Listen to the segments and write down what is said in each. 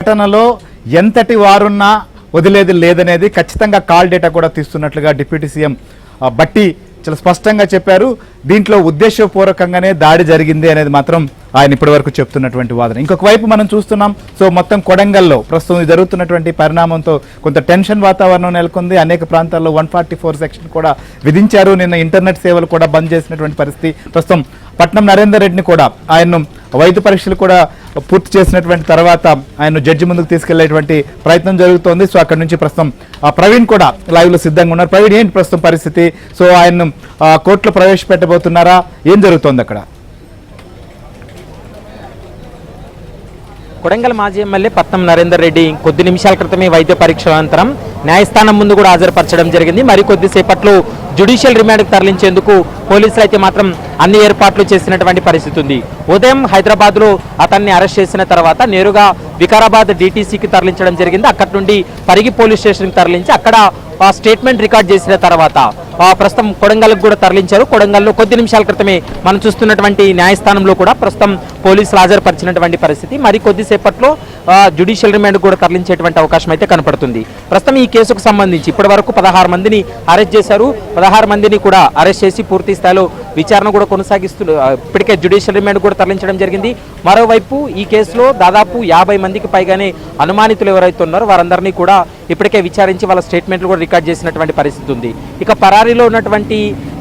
ఘటనలో ఎంతటి వారున్నా వదిలేది లేదనేది ఖచ్చితంగా కాల్ డేటా కూడా తీస్తున్నట్లుగా డిప్యూటీ సీఎం బట్టి చాలా స్పష్టంగా చెప్పారు. దీంట్లో ఉద్దేశపూర్వకంగానే దాడి జరిగింది అనేది మాత్రం ఆయన ఇప్పటివరకు చెప్తున్నటువంటి వాదన. ఇంకొక వైపు మనం చూస్తున్నాం. సో మొత్తం కొడంగల్లో ప్రస్తుతం జరుగుతున్నటువంటి పరిణామంతో కొంత టెన్షన్ వాతావరణం నెలకొంది. అనేక ప్రాంతాల్లో 144 సెక్షన్ కూడా విధించారు. నిన్న ఇంటర్నెట్ సేవలు కూడా బంద్ చేసినటువంటి పరిస్థితి. ప్రస్తుతం పట్నం నరేందర్ రెడ్డిని కూడా ఆయన్ను వైద్య పరీక్షలు కూడా పూర్తి చేసినటువంటి తర్వాత ఆయన జడ్జి ముందుకు తీసుకెళ్లేటువంటి ప్రయత్నం జరుగుతోంది. సో అక్కడ నుంచి ప్రస్తుతం ప్రవీణ్ కూడా లైవ్ లో సిద్ధంగా ఉన్నారు. ప్రవీణ్, ఏంటి ప్రస్తుతం పరిస్థితి? సో ఆయన్ను కోర్టులో ప్రవేశపెట్టబోతున్నారా? ఏం జరుగుతోంది అక్కడ? కొడంగల్ మాజీ ఎమ్మెల్యే పట్నం నరేందర్ రెడ్డి కొద్ది నిమిషాల క్రితమే వైద్య పరీక్షల అనంతరం న్యాయస్థానం ముందు కూడా హాజరుపరచడం జరిగింది. మరి కొద్దిసేపట్లో జ్యుడిషియల్ రిమాండ్కు తరలించేందుకు పోలీసులు అయితే మాత్రం అన్ని ఏర్పాట్లు చేసినటువంటి పరిస్థితి ఉంది. ఉదయం హైదరాబాద్లో అతన్ని అరెస్ట్ చేసిన తర్వాత నేరుగా వికారాబాద్ DTCకి తరలించడం జరిగింది. అక్కడి నుండి పరిగి పోలీస్ స్టేషన్కి తరలించి అక్కడ స్టేట్మెంట్ రికార్డ్ చేసిన తర్వాత ప్రస్తుతం కొడంగల్కి కూడా తరలించారు. కొడంగల్లో కొద్ది నిమిషాల క్రితమే మనం చూస్తున్నటువంటి న్యాయస్థానంలో కూడా ప్రస్తుతం పోలీసులు హాజరుపరిచినటువంటి పరిస్థితి. మరి కొద్దిసేపట్లో జ్యుడిషియల్ రిమాండ్ కూడా తరలించేటువంటి అవకాశం అయితే కనపడుతుంది. ప్రస్తుతం ఈ కేసుకు సంబంధించి ఇప్పటి వరకు 16 మందిని అరెస్ట్ చేశారు. 16 మందిని కూడా అరెస్ట్ చేసి పూర్తి స్థాయిలో విచారణ కూడా ఇప్పటికే జ్యుడిషియల్ రిమాండ్ కూడా తరలించడం జరిగింది. మరోవైపు ఈ కేసులో దాదాపు 50 మందికి పైగానే అనుమానితులు ఎవరైతే ఉన్నారో వారందరినీ కూడా ఇప్పటికే విచారించి వాళ్ళ స్టేట్మెంట్లు కూడా రికార్డ్ చేసినటువంటి పరిస్థితి ఉంది. ఇక పరారీలో ఉన్నటువంటి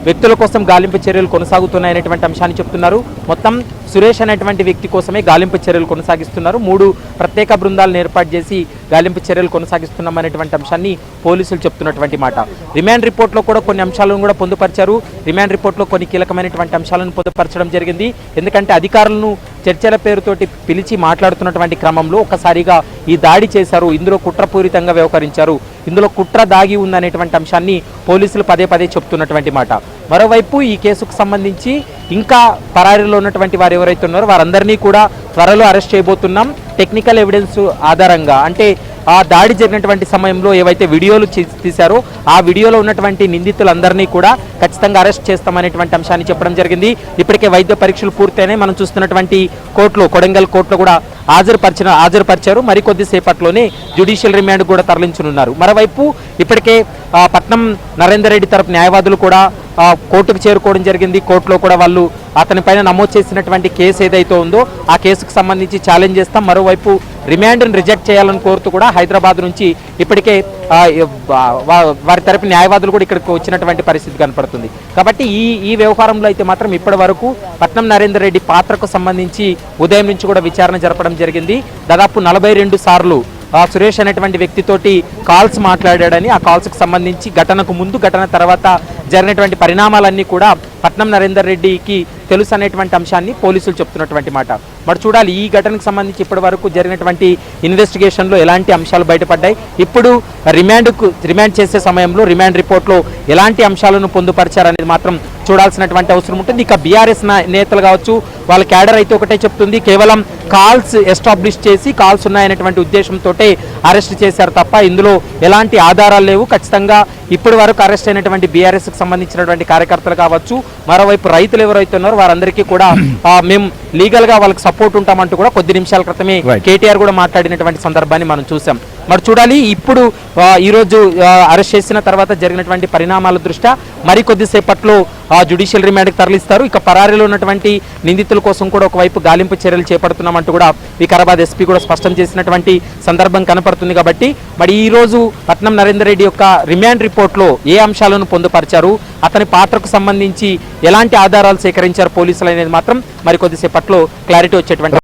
వ్యక్తుల కోసం గాలింపు చర్యలు కొనసాగుతున్నాయనేటువంటి అంశాన్ని చెప్తున్నారు. మొత్తం సురేష్ అనేటువంటి వ్యక్తి కోసమే గాలింపు చర్యలు కొనసాగిస్తున్నారు. 3 ప్రత్యేక బృందాలను ఏర్పాటు చేసి గాలింపు చర్యలు కొనసాగిస్తున్నామనేటువంటి అంశాన్ని పోలీసులు చెప్తున్నటువంటి మాట. రిమాండ్ రిపోర్ట్లో కూడా కొన్ని అంశాలను కూడా పొందుపరిచారు. రిమాండ్ రిపోర్ట్లో కొన్ని కీలకమైనటువంటి అంశాలను పొందుపరచడం జరిగింది. ఎందుకంటే అధికారులను చర్చల పేరుతోటి పిలిచి మాట్లాడుతున్నటువంటి క్రమంలో ఒక్కసారిగా ఈ దాడి చేశారు, ఇందులో కుట్రపూరితంగా వ్యవహరించారు, ఇందులో కుట్ర దాగి ఉందనేటువంటి అంశాన్ని పోలీసులు పదే పదే చెప్తున్నటువంటి మాట. మరోవైపు ఈ కేసుకు సంబంధించి ఇంకా పరారీలో ఉన్నటువంటి వారు ఎవరైతే ఉన్నారో వారందరినీ కూడా త్వరలో అరెస్ట్ చేయబోతున్నాం. టెక్నికల్ ఎవిడెన్స్ ఆధారంగా అంటే ఆ దాడి జరిగినటువంటి సమయంలో ఏవైతే వీడియోలు తీశారో ఆ వీడియోలో ఉన్నటువంటి నిందితులందరినీ కూడా ఖచ్చితంగా అరెస్ట్ చేస్తామనేటువంటి అంశాన్ని చెప్పడం జరిగింది. ఇప్పటికే వైద్య పరీక్షలు పూర్తయినాయి. మనం చూస్తున్నటువంటి కోర్టులో కొడంగల్ కోర్టులో కూడా హాజరుపరిచారు. మరికొద్దిసేపట్లోనే జ్యుడిషియల్ రిమాండ్ కూడా తరలించనున్నారు. మరోవైపు ఇప్పటికే పట్నం నరేందర్ రెడ్డి తరపు న్యాయవాదులు కూడా కోర్టుకు చేరుకోవడం జరిగింది. కోర్టులో కూడా వాళ్ళు అతని పైన నమోదు చేసినటువంటి కేసు ఏదైతే ఉందో ఆ కేసుకు సంబంధించి ఛాలెంజ్ చేస్తాం. మరోవైపు రిమాండ్ను రిజెక్ట్ చేయాలని కోరుతూ కూడా హైదరాబాద్ నుంచి ఇప్పటికే వారి తరపు న్యాయవాదులు కూడా ఇక్కడికి వచ్చినటువంటి పరిస్థితి కనపడుతుంది. కాబట్టి ఈ వ్యవహారంలో అయితే మాత్రం ఇప్పటి వరకు పట్నం నరేందర్ రెడ్డి పాత్రకు సంబంధించి ఉదయం నుంచి కూడా విచారణ జరపడం జరిగింది. దాదాపు 42 సార్లు సురేష్ అనేటువంటి వ్యక్తితోటి కాల్స్ మాట్లాడాడని, ఆ కాల్స్కి సంబంధించి ఘటనకు ముందు ఘటన తర్వాత జరిగినటువంటి పరిణామాలన్నీ కూడా పట్నం నరేందర్ రెడ్డికి తెలుసు అనేటువంటి అంశాన్ని పోలీసులు చెప్తున్నటువంటి మాట. మరి చూడాలి ఈ ఘటనకు సంబంధించి ఇప్పటి వరకు జరిగినటువంటి ఇన్వెస్టిగేషన్లో ఎలాంటి అంశాలు బయటపడ్డాయి, ఇప్పుడు రిమాండ్ చేసే సమయంలో రిమాండ్ రిపోర్ట్లో ఎలాంటి అంశాలను పొందుపరిచారనేది మాత్రం చూడాల్సినటువంటి అవసరం ఉంటుంది. ఇక బీఆర్ఎస్ నేతలు కావచ్చు, వాళ్ళ క్యాడర్ అయితే ఒకటే చెప్తుంది, కేవలం కాల్స్ ఎస్టాబ్లిష్ చేసి కాల్స్ ఉన్నాయనేటువంటి ఉద్దేశంతో అరెస్ట్ చేశారు తప్ప ఇందులో ఎలాంటి ఆధారాలు లేవు. ఖచ్చితంగా ఇప్పటి వరకు అరెస్ట్ అయినటువంటి బీఆర్ఎస్కి సంబంధించినటువంటి కార్యకర్తలు కావచ్చు, మరోవైపు రైతులు ఎవరైతే ఉన్నారో వారందరికీ కూడా మేము లీగల్ గా వాళ్ళకి సపోర్ట్ ఉంటామంటూ కూడా కొద్ది నిమిషాల క్రితమే కేటీఆర్ కూడా మాట్లాడినటువంటి సందర్భాన్ని మనం చూసాం. మరి చూడాలి ఇప్పుడు ఈరోజు అరెస్ట్ చేసిన తర్వాత జరిగినటువంటి పరిణామాల దృష్ట్యా మరికొద్దిసేపట్లో జ్యుడిషియల్ రిమాండ్కి తరలిస్తారు. ఇక పరారీలో ఉన్నటువంటి నిందితుల కోసం కూడా ఒకవైపు గాలింపు చర్యలు చేపడుతున్నామంటూ కూడా వికారాబాద్ SP కూడా స్పష్టం చేసినటువంటి సందర్భం కనపడుతుంది. కాబట్టి మరి ఈ రోజు పట్నం నరేందర్ రెడ్డి యొక్క రిమాండ్ రిపోర్ట్లో ఏ అంశాలను పొందుపరిచారు, అతని పాత్రకు సంబంధించి ఎలాంటి ఆధారాలు సేకరించారు పోలీసులు అనేది మాత్రం మరికొద్దిసేపట్లో క్లారిటీ వచ్చేటువంటి